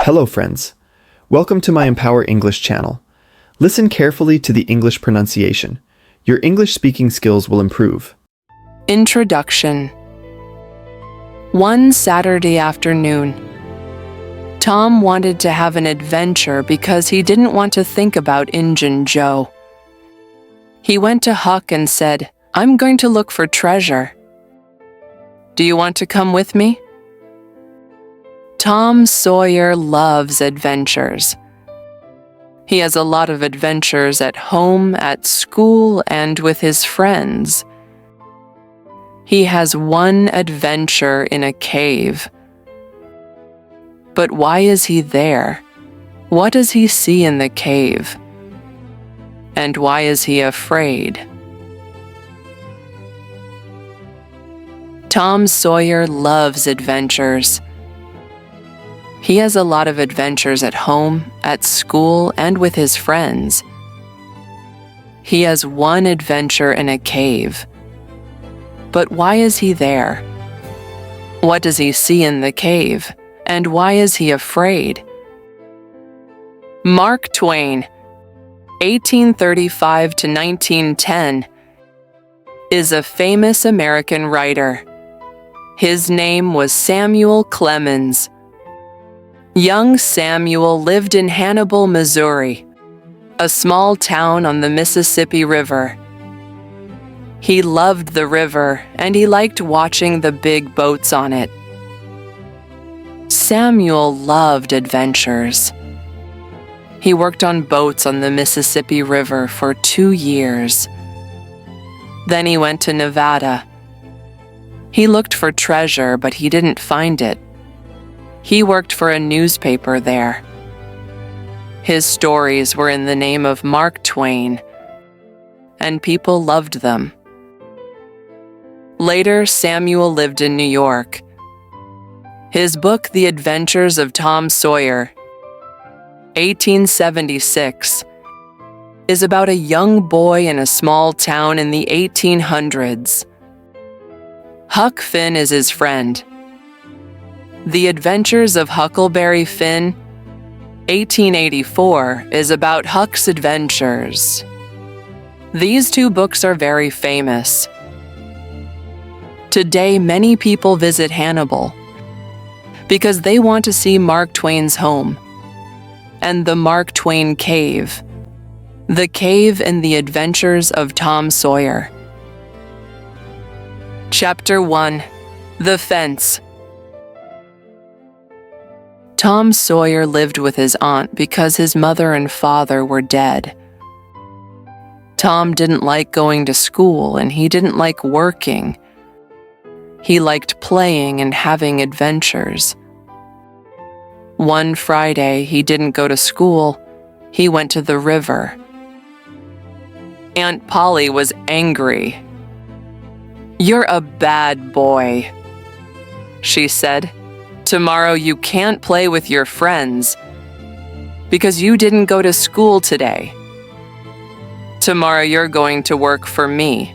Hello, friends. Welcome to my Empower English channel. Listen carefully to the English pronunciation. Your English speaking skills will improve. Introduction. One Saturday afternoon, Tom wanted to have an adventure because he didn't want to think about Injun Joe. He went to Huck and said, "I'm going to look for treasure. Do you want to come with me?" Tom Sawyer loves adventures. He has a lot of adventures at home, at school, and with his friends. He has one adventure in a cave. But why is he there? What does he see in the cave? And why is he afraid? Tom Sawyer loves adventures. He has a lot of adventures at home, at school, and with his friends. He has one adventure in a cave. But why is he there? What does he see in the cave? And why is he afraid? Mark Twain, 1835 to 1910, is a famous American writer. His name was Samuel Clemens. Young Samuel lived in Hannibal, Missouri, a small town on the Mississippi River. He loved the river and he liked watching the big boats on it. Samuel loved adventures. He worked on boats on the Mississippi River for 2 years. Then he went to Nevada. He looked for treasure, but he didn't find it. He worked for a newspaper there. His stories were in the name of Mark Twain, and people loved them. Later, Samuel lived in New York. His book, The Adventures of Tom Sawyer, 1876, is about a young boy in a small town in the 1800s. Huck Finn is his friend. The Adventures of Huckleberry Finn, 1884, is about Huck's adventures. These two books are very famous. Today, many people visit Hannibal because they want to see Mark Twain's home and the Mark Twain Cave, the cave in The Adventures of Tom Sawyer. Chapter 1. The Fence. Tom Sawyer lived with his aunt because his mother and father were dead. Tom didn't like going to school and he didn't like working. He liked playing and having adventures. One Friday, he didn't go to school. He went to the river. Aunt Polly was angry. "You're a bad boy," she said. "Tomorrow you can't play with your friends because you didn't go to school today. Tomorrow you're going to work for me.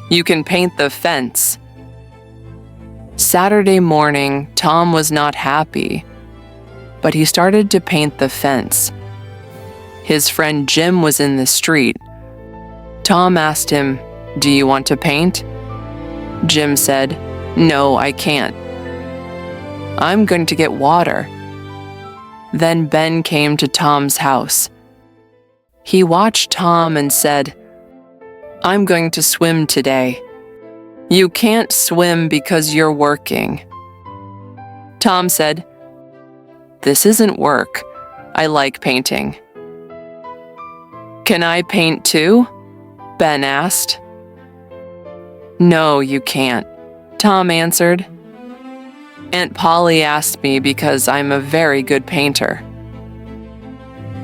You can paint the fence." Saturday morning, Tom was not happy, but he started to paint the fence. His friend Jim was in the street. Tom asked him, "Do you want to paint?" Jim said, "No, I can't. I'm going to get water." Then Ben came to Tom's house. He watched Tom and said, "I'm going to swim today. You can't swim because you're working." Tom said, "This isn't work. I like painting." "Can I paint too?" Ben asked. "No, you can't," Tom answered. "Aunt Polly asked me because I'm a very good painter."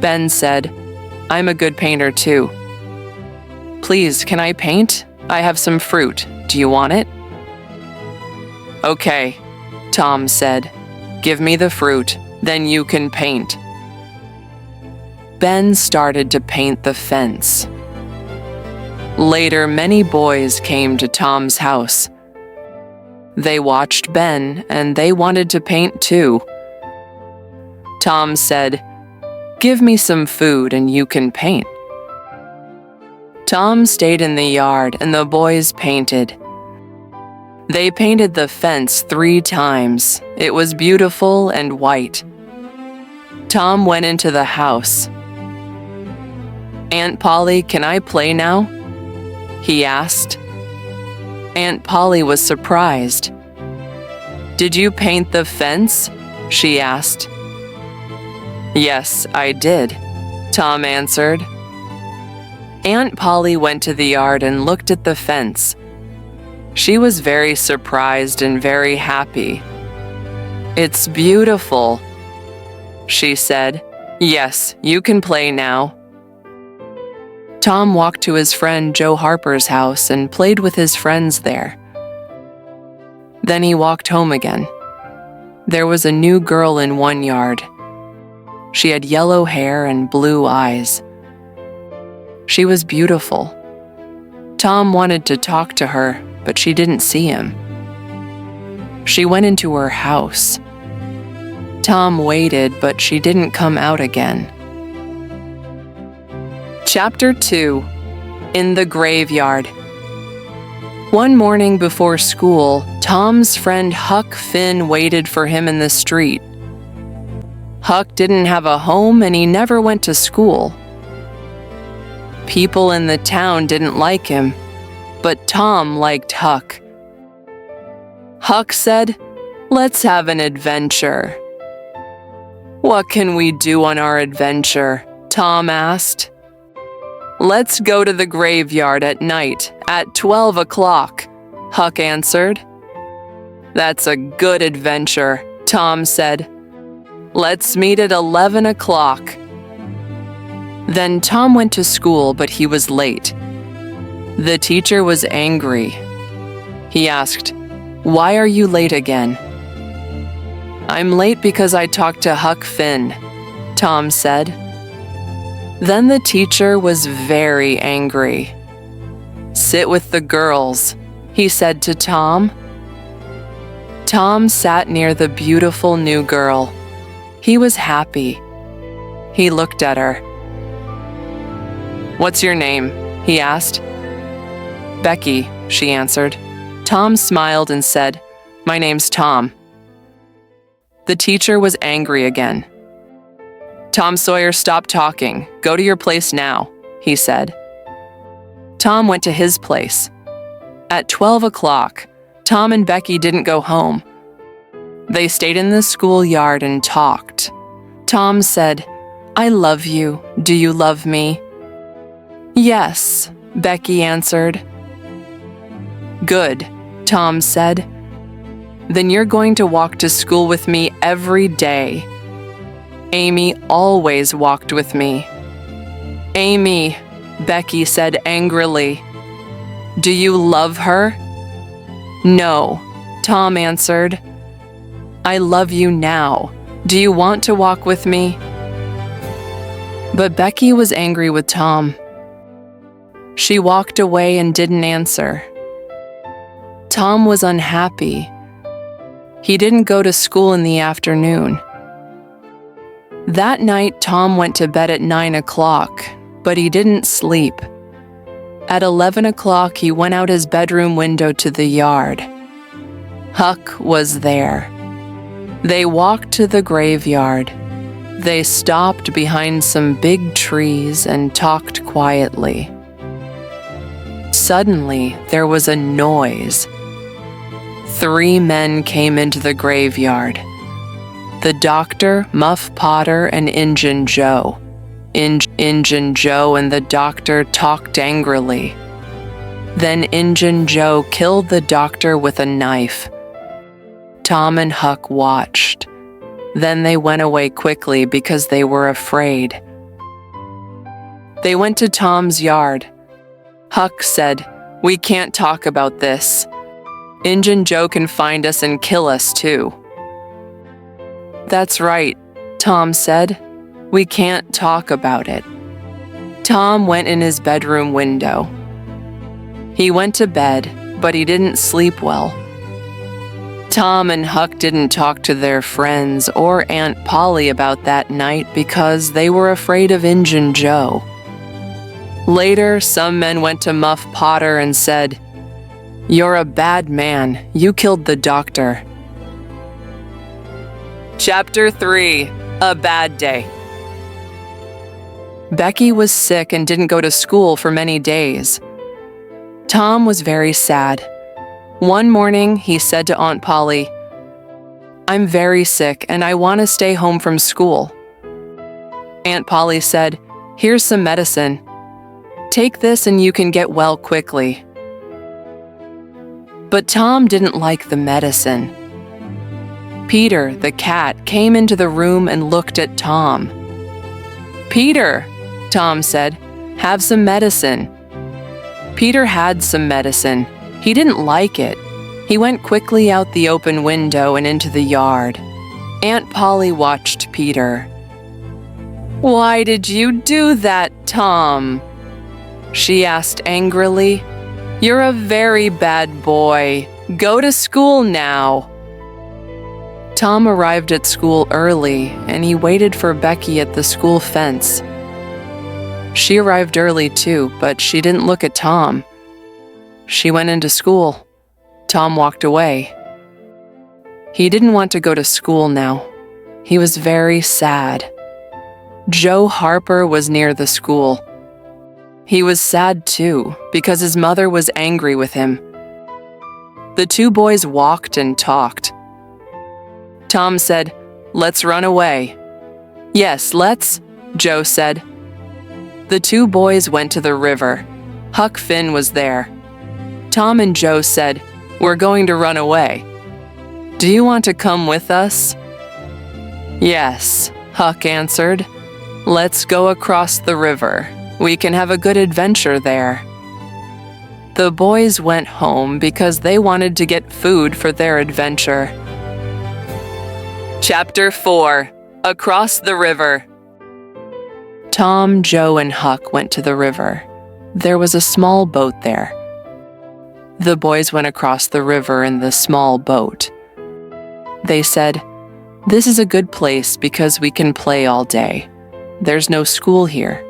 Ben said, "I'm a good painter too. Please, can I paint? I have some fruit. Do you want it?" "Okay," Tom said. "Give me the fruit, then you can paint." Ben started to paint the fence. Later, many boys came to Tom's house. They watched Ben, and they wanted to paint too. Tom said, "Give me some food and you can paint." Tom stayed in the yard and the boys painted. They painted the fence 3 times. It was beautiful and white. Tom went into the house. "Aunt Polly, can I play now?" he asked. Aunt Polly was surprised. "Did you paint the fence?" she asked. "Yes, I did," Tom answered. Aunt Polly went to the yard and looked at the fence. She was very surprised and very happy. "It's beautiful," she said. "Yes, you can play now." Tom walked to his friend Joe Harper's house and played with his friends there. Then he walked home again. There was a new girl in one yard. She had yellow hair and blue eyes. She was beautiful. Tom wanted to talk to her, but she didn't see him. She went into her house. Tom waited, but she didn't come out again. Chapter 2. In the Graveyard. One morning before school, Tom's friend Huck Finn waited for him in the street. Huck didn't have a home and he never went to school. People in the town didn't like him, but Tom liked Huck. Huck said, "Let's have an adventure." "What can we do on our adventure?" Tom asked. "Let's go to the graveyard at night at 12 o'clock, Huck answered. "That's a good adventure," Tom said. "Let's meet at 11 o'clock. Then Tom went to school, but he was late. The teacher was angry. He asked, "Why are you late again?" "I'm late because I talked to Huck Finn," Tom said. Then the teacher was very angry. "Sit with the girls," he said to Tom. Tom sat near the beautiful new girl. He was happy. He looked at her. "What's your name?" he asked. "Becky," she answered. Tom smiled and said, "My name's Tom." The teacher was angry again. "Tom Sawyer, stop talking. Go to your place now," he said. Tom went to his place. At 12 o'clock, Tom and Becky didn't go home. They stayed in the schoolyard and talked. Tom said, "I love you. Do you love me?" "Yes," Becky answered. "Good," Tom said. "Then you're going to walk to school with me every day." Amy always walked with me. "Amy," Becky said angrily. "Do you love her?" "No," Tom answered. "I love you now. Do you want to walk with me?" But Becky was angry with Tom. She walked away and didn't answer. Tom was unhappy. He didn't go to school in the afternoon. That night, Tom went to bed at 9 o'clock, but he didn't sleep. At 11 o'clock, he went out his bedroom window to the yard. Huck was there. They walked to the graveyard. They stopped behind some big trees and talked quietly. Suddenly, there was a noise. 3 men came into the graveyard. The doctor, Muff Potter, and Injun Joe. Injun Joe and the doctor talked angrily. Then Injun Joe killed the doctor with a knife. Tom and Huck watched. Then they went away quickly because they were afraid. They went to Tom's yard. Huck said, "We can't talk about this. Injun Joe can find us and kill us too." "That's right," Tom said. "We can't talk about it." Tom went in his bedroom window. He went to bed, but he didn't sleep well. Tom and Huck didn't talk to their friends or Aunt Polly about that night because they were afraid of Injun Joe. Later, some men went to Muff Potter and said, "You're a bad man. You killed the doctor." Chapter 3: A Bad Day. Becky was sick and didn't go to school for many days. Tom was very sad. One morning, he said to Aunt Polly, "I'm very sick and I want to stay home from school." Aunt Polly said, "Here's some medicine. Take this and you can get well quickly." But Tom didn't like the medicine. Peter, the cat, came into the room and looked at Tom. "Peter," Tom said, "have some medicine." Peter had some medicine. He didn't like it. He went quickly out the open window and into the yard. Aunt Polly watched Peter. "Why did you do that, Tom?" she asked angrily. "You're a very bad boy. Go to school now." Tom arrived at school early, and he waited for Becky at the school fence. She arrived early too, but she didn't look at Tom. She went into school. Tom walked away. He didn't want to go to school now. He was very sad. Joe Harper was near the school. He was sad too, because his mother was angry with him. The two boys walked and talked. Tom said, "Let's run away." "Yes, let's," Joe said. The two boys went to the river. Huck Finn was there. Tom and Joe said, "We're going to run away. Do you want to come with us?" "Yes," Huck answered. "Let's go across the river. We can have a good adventure there." The boys went home because they wanted to get food for their adventure. Chapter 4: Across the River. Tom, Joe, and Huck went to the river. There was a small boat there. The boys went across the river in the small boat. They said, "This is a good place because we can play all day. There's no school here."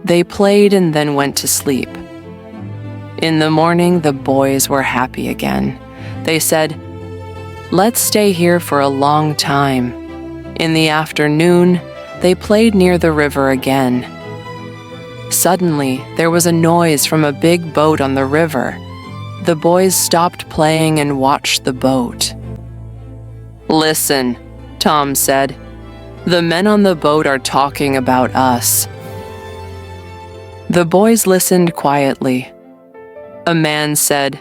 They played and then went to sleep. In the morning, the boys were happy again. They said, "Let's stay here for a long time." In the afternoon, they played near the river again. Suddenly, there was a noise from a big boat on the river. The boys stopped playing and watched the boat. "Listen," Tom said. "The men on the boat are talking about us." The boys listened quietly. A man said,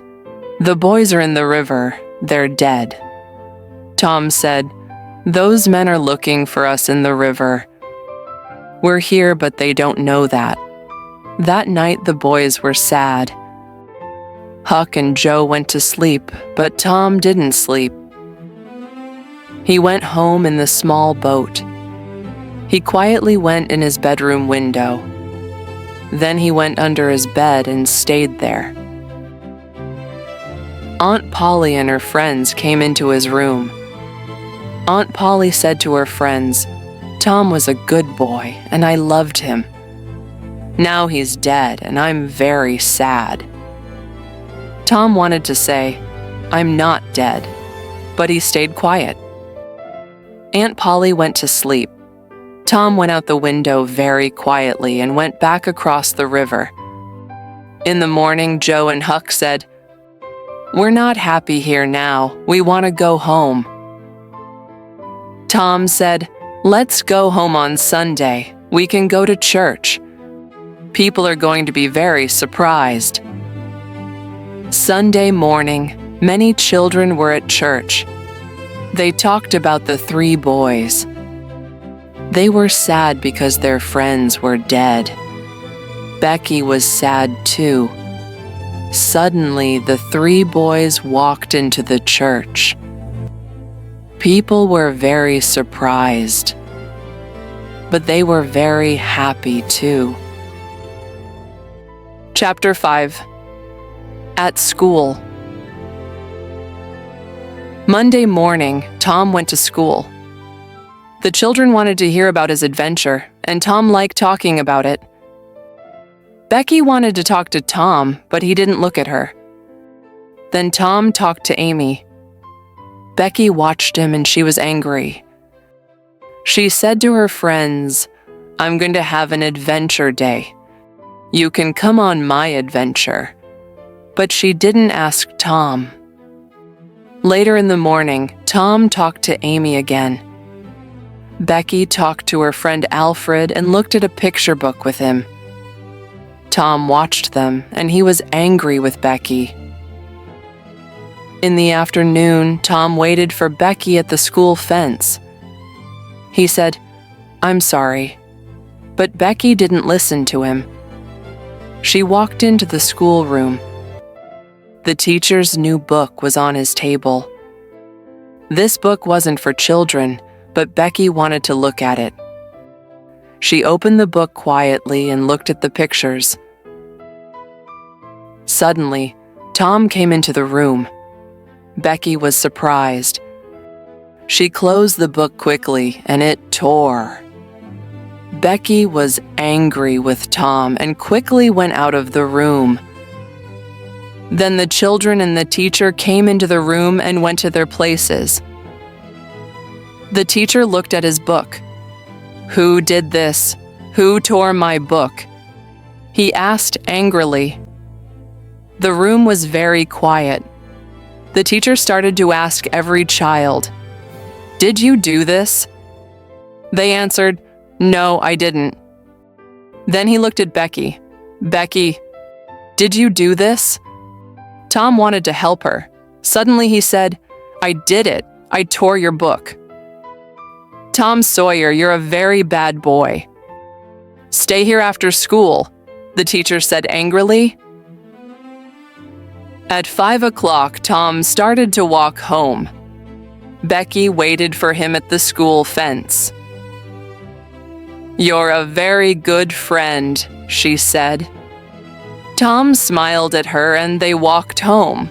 "The boys are in the river. They're dead." Tom said, "Those men are looking for us in the river. We're here, but they don't know that." That night, the boys were sad. Huck and Joe went to sleep, but Tom didn't sleep. He went home in the small boat. He quietly went in his bedroom window. Then he went under his bed and stayed there. Aunt Polly and her friends came into his room. Aunt Polly said to her friends, "Tom was a good boy, and I loved him. Now he's dead, and I'm very sad." Tom wanted to say, "I'm not dead," but he stayed quiet. Aunt Polly went to sleep. Tom went out the window very quietly and went back across the river. In the morning, Joe and Huck said, "We're not happy here now. We want to go home." Tom said, "Let's go home on Sunday. We can go to church. People are going to be very surprised." Sunday morning, many children were at church. They talked about the three boys. They were sad because their friends were dead. Becky was sad too. Suddenly, the three boys walked into the church. People were very surprised, but they were very happy too. Chapter 5: At School. Monday morning, Tom went to school. The children wanted to hear about his adventure, and Tom liked talking about it. Becky wanted to talk to Tom, but he didn't look at her. Then Tom talked to Amy. Becky watched him and she was angry. She said to her friends, "I'm going to have an adventure day. You can come on my adventure." But she didn't ask Tom. Later in the morning, Tom talked to Amy again. Becky talked to her friend Alfred and looked at a picture book with him. Tom watched them, and he was angry with Becky. In the afternoon, Tom waited for Becky at the school fence. He said, "I'm sorry," but Becky didn't listen to him. She walked into the schoolroom. The teacher's new book was on his table. This book wasn't for children, but Becky wanted to look at it. She opened the book quietly and looked at the pictures. Suddenly, Tom came into the room. Becky was surprised. She closed the book quickly and it tore. Becky was angry with Tom and quickly went out of the room. Then the children and the teacher came into the room and went to their places. The teacher looked at his book. "Who did this? Who tore my book?" he asked angrily. The room was very quiet. The teacher started to ask every child, "Did you do this?" They answered, "No, I didn't." Then he looked at Becky. "Becky, did you do this?" Tom wanted to help her. Suddenly he said, "I did it. I tore your book." "Tom Sawyer, you're a very bad boy." "Stay here after school," the teacher said angrily. At 5 o'clock, Tom started to walk home. Becky waited for him at the school fence. "You're a very good friend," she said. Tom smiled at her and they walked home.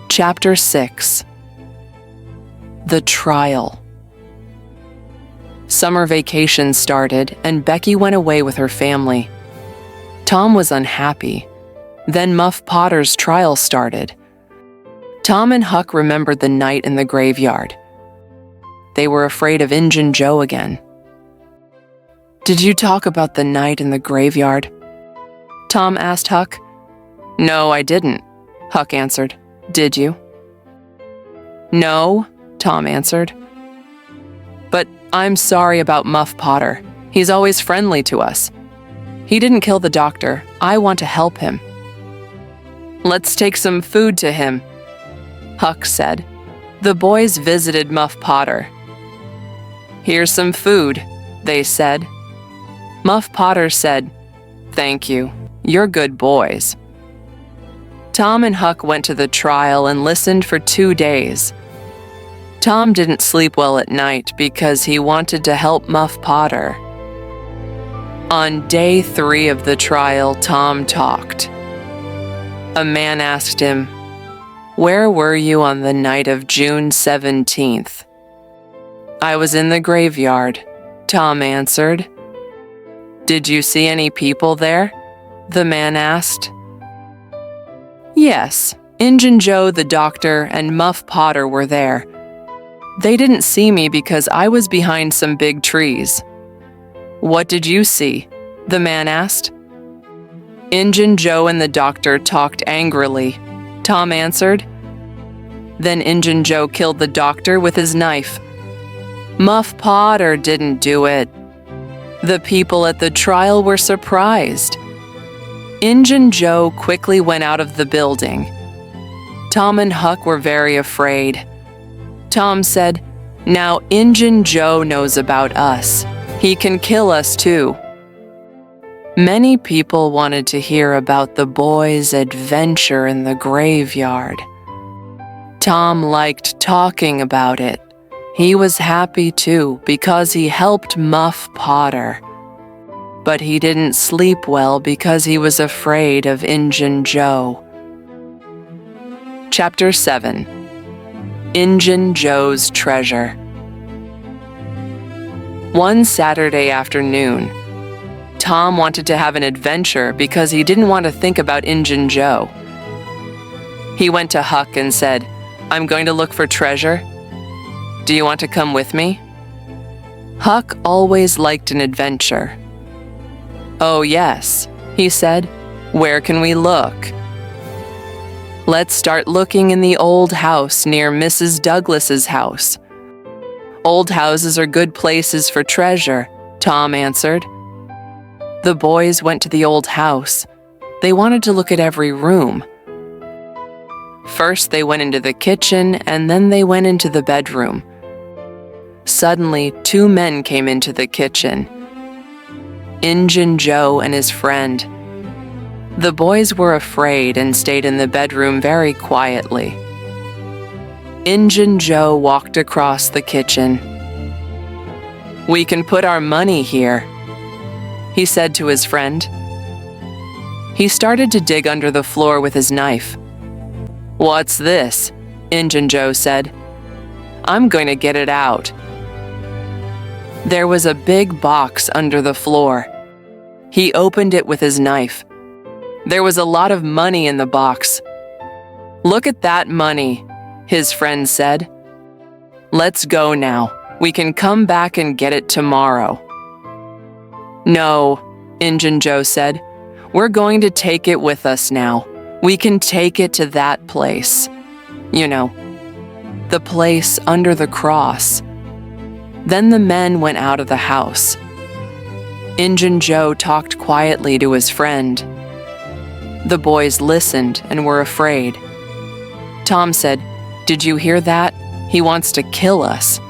Chapter 6. The Trial. Summer vacation started and Becky went away with her family. Tom was unhappy. Then Muff Potter's trial started. Tom and Huck remembered the night in the graveyard. They were afraid of Injun Joe again. "Did you talk about the night in the graveyard?" Tom asked Huck. "No, I didn't," Huck answered. "Did you?" "No," Tom answered. "But I'm sorry about Muff Potter. He's always friendly to us. He didn't kill the doctor. I want to help him." "Let's take some food to him," Huck said. The boys visited Muff Potter. "Here's some food," they said. Muff Potter said, "Thank you. You're good boys." Tom and Huck went to the trial and listened for 2 days. Tom didn't sleep well at night because he wanted to help Muff Potter. On day 3 of the trial, Tom talked. A man asked him, "Where were you on the night of June 17th?" "I was in the graveyard," Tom answered. "Did you see any people there?" the man asked. "Yes, Injun Joe, the doctor, and Muff Potter were there. They didn't see me because I was behind some big trees." "What did you see?" the man asked. "Injun Joe and the doctor talked angrily," Tom answered. "Then Injun Joe killed the doctor with his knife. Muff Potter didn't do it." The people at the trial were surprised. Injun Joe quickly went out of the building. Tom and Huck were very afraid. Tom said, "Now Injun Joe knows about us. He can kill us too." Many people wanted to hear about the boys' adventure in the graveyard. Tom liked talking about it. He was happy too because he helped Muff Potter. But he didn't sleep well because he was afraid of Injun Joe. Chapter 7. Injun Joe's Treasure. One Saturday afternoon, Tom wanted to have an adventure because he didn't want to think about Injun Joe. He went to Huck and said, "I'm going to look for treasure. Do you want to come with me?" Huck always liked an adventure. "Oh yes," he said. "Where can we look?" "Let's start looking in the old house near Mrs. Douglas's house." "Old houses are good places for treasure," Tom answered. The boys went to the old house. They wanted to look at every room. First, they went into the kitchen, and then they went into the bedroom. Suddenly, two men came into the kitchen. Injun Joe and his friend. The boys were afraid and stayed in the bedroom very quietly. Injun Joe walked across the kitchen. "We can put our money here," he said to his friend. He started to dig under the floor with his knife. "What's this?" Injun Joe said. "I'm going to get it out." There was a big box under the floor. He opened it with his knife. There was a lot of money in the box. "Look at that money," his friend said. "Let's go now. We can come back and get it tomorrow." "No," Injun Joe said. "We're going to take it with us now. We can take it to that place. You know, the place under the cross." Then the men went out of the house. Injun Joe talked quietly to his friend. The boys listened and were afraid. Tom said, "Did you hear that? He wants to kill us."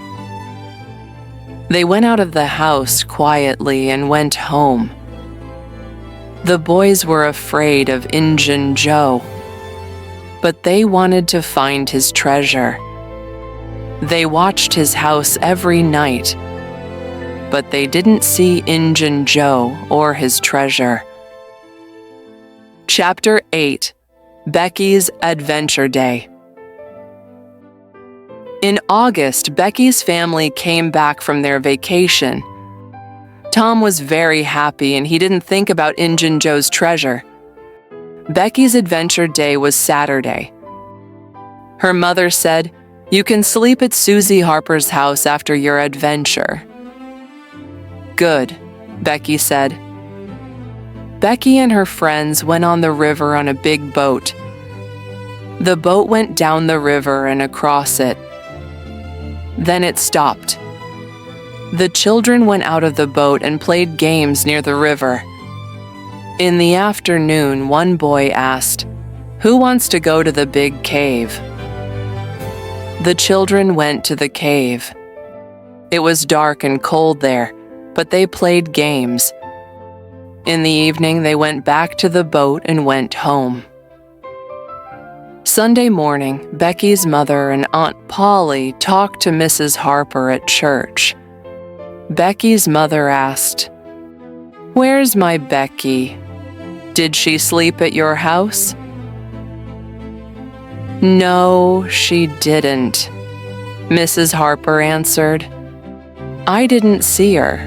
They went out of the house quietly and went home. The boys were afraid of Injun Joe, but they wanted to find his treasure. They watched his house every night, but they didn't see Injun Joe or his treasure. Chapter 8. Becky's Adventure Day. In August, Becky's family came back from their vacation. Tom was very happy and he didn't think about Injun Joe's treasure. Becky's adventure day was Saturday. Her mother said, "You can sleep at Susie Harper's house after your adventure." "Good," Becky said. Becky and her friends went on the river on a big boat. The boat went down the river and across it. Then it stopped. The children went out of the boat and played games near the river. In the afternoon, one boy asked, "Who wants to go to the big cave?" The children went to the cave. It was dark and cold there, but they played games. In the evening, they went back to the boat and went home. Sunday morning, Becky's mother and Aunt Polly talked to Mrs. Harper at church. Becky's mother asked, "Where's my Becky? Did she sleep at your house?" "No, she didn't," Mrs. Harper answered. "I didn't see her."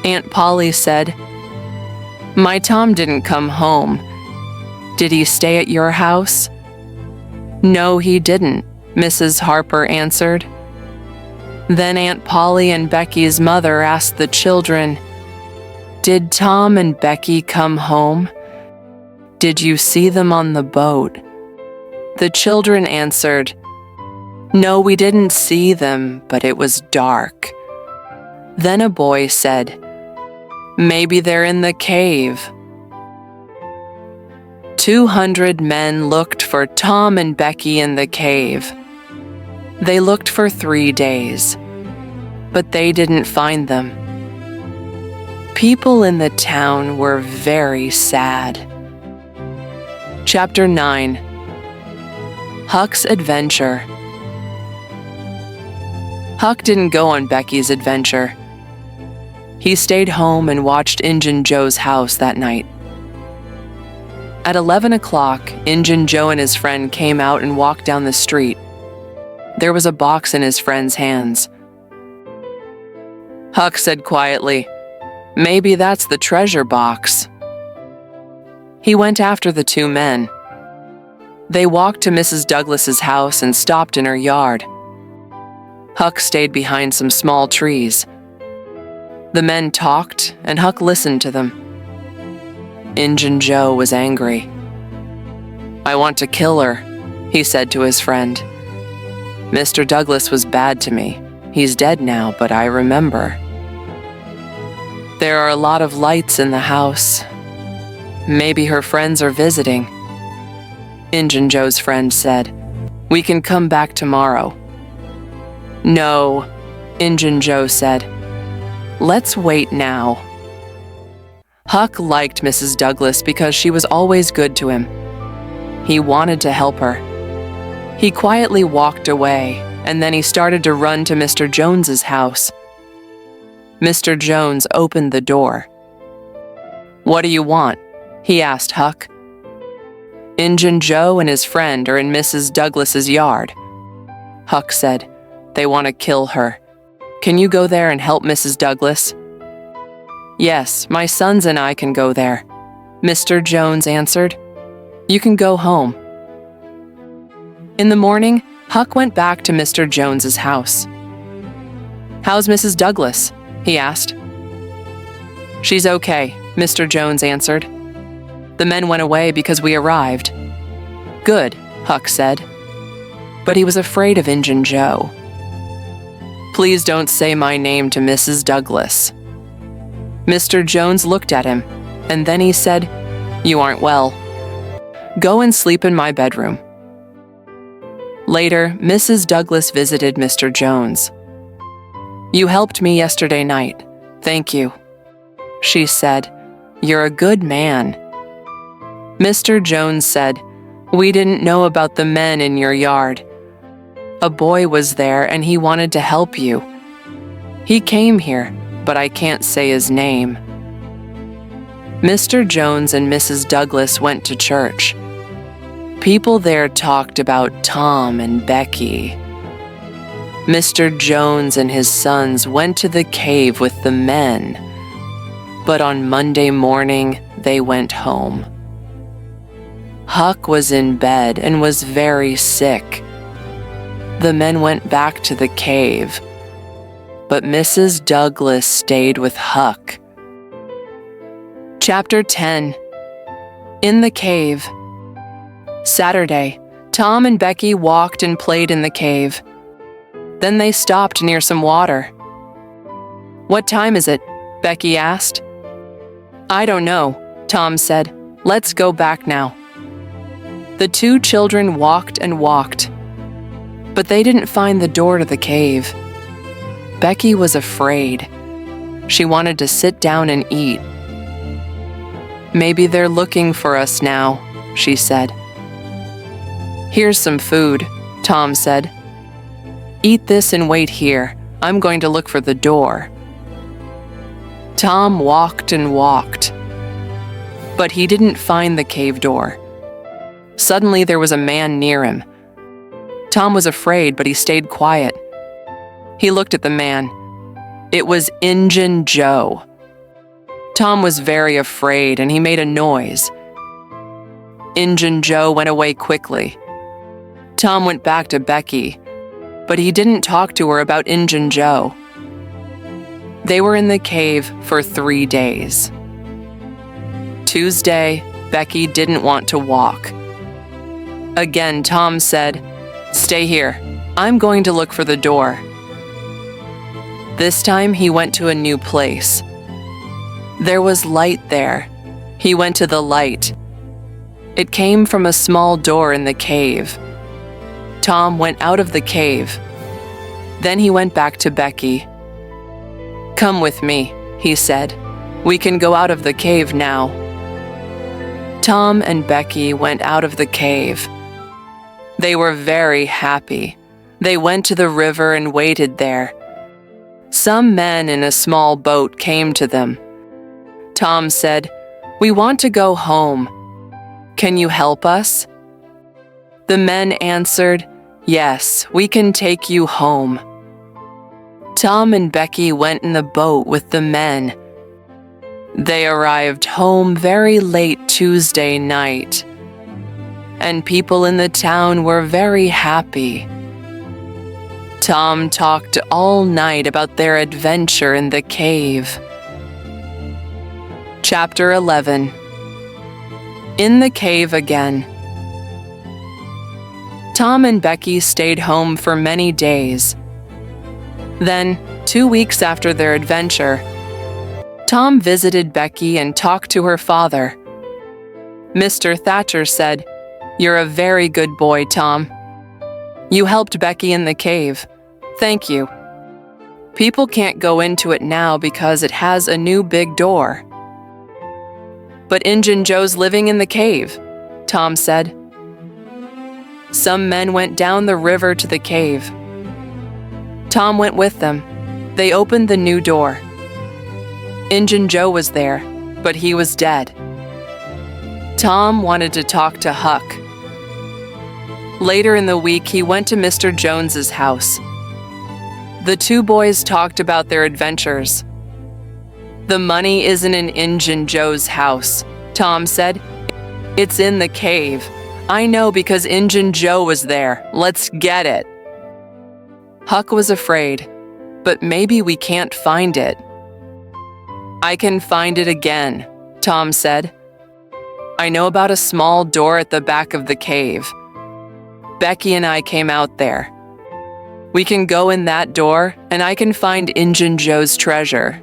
Aunt Polly said, "My Tom didn't come home. Did he stay at your house?" "No, he didn't," Mrs. Harper answered. Then Aunt Polly and Becky's mother asked the children, "Did Tom and Becky come home? Did you see them on the boat?" The children answered, "No, we didn't see them, but it was dark." Then a boy said, "Maybe they're in the cave." 200 men looked for Tom and Becky in the cave. They looked for 3 days, but they didn't find them. People in the town were very sad. Chapter 9. Huck's Adventure. Huck didn't go on Becky's adventure. He stayed home and watched Injun Joe's house that night. At 11 o'clock, Injun Joe and his friend came out and walked down the street. There was a box in his friend's hands. Huck said quietly, "Maybe that's the treasure box." He went after the two men. They walked to Mrs. Douglas's house and stopped in her yard. Huck stayed behind some small trees. The men talked, and Huck listened to them. Injun Joe was angry. "I want to kill her," he said to his friend. "Mr. Douglas was bad to me. He's dead now, but I remember. There are a lot of lights in the house. Maybe her friends are visiting." Injun Joe's friend said, "We can come back tomorrow." "No," Injun Joe said. "Let's wait now." Huck liked Mrs. Douglas because she was always good to him. He wanted to help her. He quietly walked away, and then he started to run to Mr. Jones's house. Mr. Jones opened the door. "What do you want?" he asked Huck. "Injun Joe and his friend are in Mrs. Douglas's yard." Huck said, "They want to kill her. Can you go there and help Mrs. Douglas?" "Yes, my sons and I can go there," Mr. Jones answered. "You can go home." In the morning, Huck went back to Mr. Jones's house. "How's Mrs. Douglas?" he asked. "She's okay," Mr. Jones answered. "The men went away because we arrived." "Good," Huck said. But he was afraid of Injun Joe. "Please don't say my name to Mrs. Douglas." Mr. Jones looked at him, and then he said, "You aren't well. Go and sleep in my bedroom." Later, Mrs. Douglas visited Mr. Jones. "You helped me yesterday night. Thank you." She said, "You're a good man." Mr. Jones said, "We didn't know about the men in your yard. A boy was there and he wanted to help you. He came here, but I can't say his name." Mr. Jones and Mrs. Douglas went to church. People there talked about Tom and Becky. Mr. Jones and his sons went to the cave with the men, but on Monday morning they went home. Huck was in bed and was very sick. The men went back to the cave, but Mrs. Douglas stayed with Huck. Chapter 10. In the Cave. Saturday, Tom and Becky walked and played in the cave. Then they stopped near some water. "What time is it?" Becky asked. "I don't know," Tom said. "Let's go back now." The two children walked and walked, but they didn't find the door to the cave. Becky was afraid. She wanted to sit down and eat. "Maybe they're looking for us now," she said. "Here's some food," Tom said. "Eat this and wait here. I'm going to look for the door." Tom walked and walked, but he didn't find the cave door. Suddenly there was a man near him. Tom was afraid, but he stayed quiet. He looked at the man. It was Injun Joe. Tom was very afraid and he made a noise. Injun Joe went away quickly. Tom went back to Becky, but he didn't talk to her about Injun Joe. They were in the cave for 3 days. Tuesday, Becky didn't want to walk. Again, Tom said, "Stay here. I'm going to look for the door." This time he went to a new place. There was light there. He went to the light. It came from a small door in the cave. Tom went out of the cave. Then he went back to Becky. "Come with me," he said. "We can go out of the cave now." Tom and Becky went out of the cave. They were very happy. They went to the river and waited there. Some men in a small boat came to them. Tom said, "We want to go home. "Can you help us?" The men answered, "Yes, we can take you home." Tom and Becky went in the boat with the men. They arrived home very late Tuesday night, and people in the town were very happy. Tom talked all night about their adventure in the cave. Chapter 11. In the cave again. Tom and Becky stayed home for many days. Then, 2 weeks after their adventure, Tom visited Becky and talked to her father. Mr. Thatcher said, "You're a very good boy, Tom. You helped Becky in the cave. Thank you. People can't go into it now because it has a new big door." "But Injun Joe's living in the cave," Tom said. Some men went down the river to the cave. Tom went with them. They opened the new door. Injun Joe was there, but he was dead. Tom wanted to talk to Huck. Later in the week, he went to Mr. Jones's house. The two boys talked about their adventures. "The money isn't in Injun Joe's house," Tom said. "It's in the cave. I know because Injun Joe was there. Let's get it." Huck was afraid, "But maybe we can't find it." "I can find it again," Tom said. "I know about a small door at the back of the cave. Becky and I came out there. We can go in that door, and I can find Injun Joe's treasure."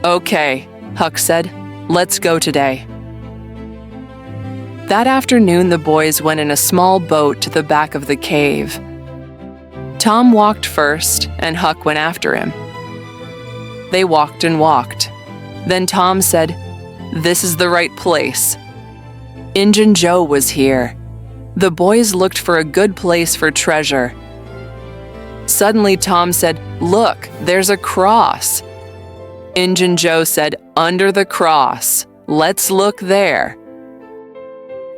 "Okay," Huck said. "Let's go today." That afternoon, the boys went in a small boat to the back of the cave. Tom walked first, and Huck went after him. They walked and walked. Then Tom said, "This is the right place." Injun Joe was here. The boys looked for a good place for treasure. Suddenly, Tom said, "Look, there's a cross." Injun Joe said, "Under the cross. Let's look there."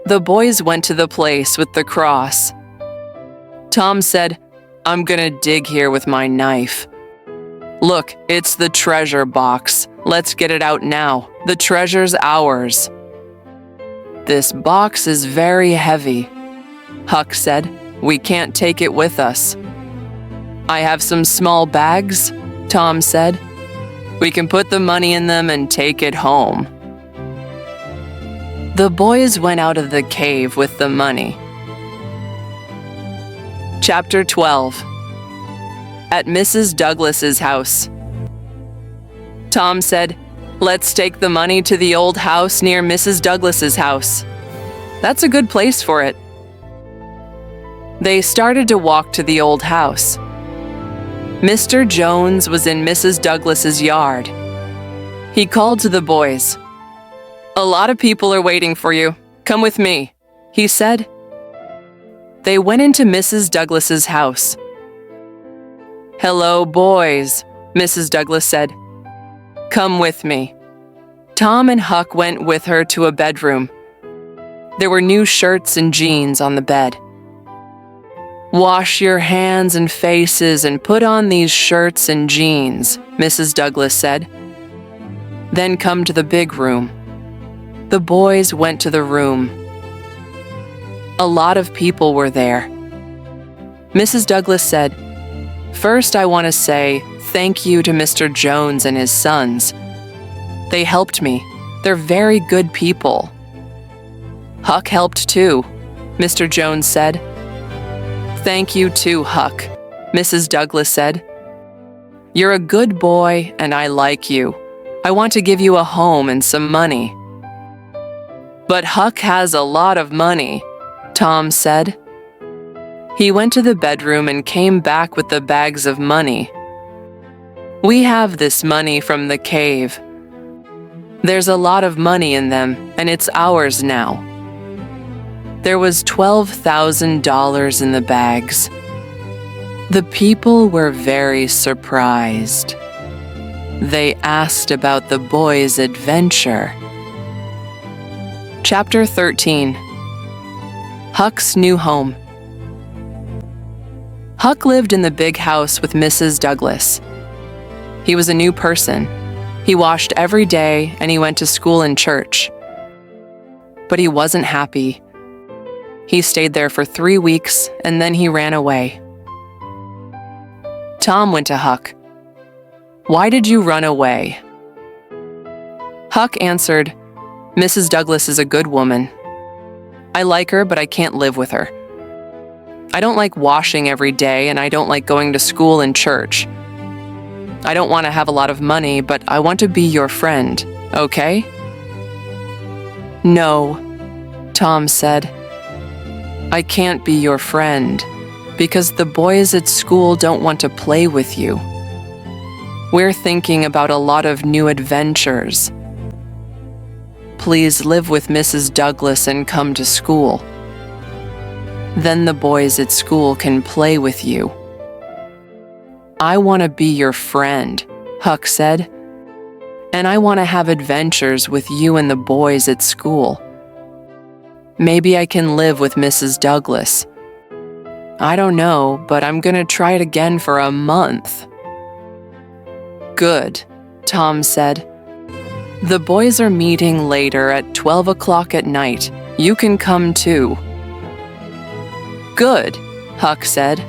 The boys went to the place with the cross. Tom said, "I'm gonna dig here with my knife." "Look, it's the treasure box. Let's get it out now. The treasure's ours." "This box is very heavy," Huck said. "We can't take it with us." "I have some small bags," Tom said. "We can put the money in them and take it home." The boys went out of the cave with the money. Chapter 12. At Mrs. Douglas's house. Tom said, "Let's take the money to the old house near Mrs. Douglas's house. That's a good place for it." They started to walk to the old house. Mr. Jones was in Mrs. Douglas's yard. He called to the boys. "A lot of people are waiting for you. Come with me," he said. They went into Mrs. Douglas's house. "Hello, boys," Mrs. Douglas said. "Come with me." Tom and Huck went with her to a bedroom. There were new shirts and jeans on the bed. "Wash your hands and faces and put on these shirts and jeans," Mrs. Douglas said. "Then come to the big room." The boys went to the room. A lot of people were there. Mrs. Douglas said, "First, I want to say thank you to Mr. Jones and his sons. They helped me. They're very good people." "Huck helped too," Mr. Jones said. "Thank you too, Huck," Mrs. Douglas said. "You're a good boy and I like you. I want to give you a home and some money." "But Huck has a lot of money," Tom said. He went to the bedroom and came back with the bags of money. "We have this money from the cave. There's a lot of money in them, and it's ours now." There was $12,000 in the bags. The people were very surprised. They asked about the boys' adventure. Chapter 13. Huck's New Home. Huck lived in the big house with Mrs. Douglas. He was a new person. He washed every day and he went to school and church. But he wasn't happy. He stayed there for 3 weeks and then he ran away. Tom went to Huck. "Why did you run away?" Huck answered, "Mrs. Douglas is a good woman. I like her, but I can't live with her. I don't like washing every day, and I don't like going to school and church. I don't want to have a lot of money, but I want to be your friend, okay?" "No," Tom said. "I can't be your friend, because the boys at school don't want to play with you. We're thinking about a lot of new adventures. Please live with Mrs. Douglas and come to school. Then the boys at school can play with you." "I want to be your friend," Huck said. "And I want to have adventures with you and the boys at school. Maybe I can live with Mrs. Douglas. I don't know, but I'm going to try it again for a month." "Good," Tom said. "The boys are meeting later at 12 o'clock at night. You can come too." "Good," Huck said.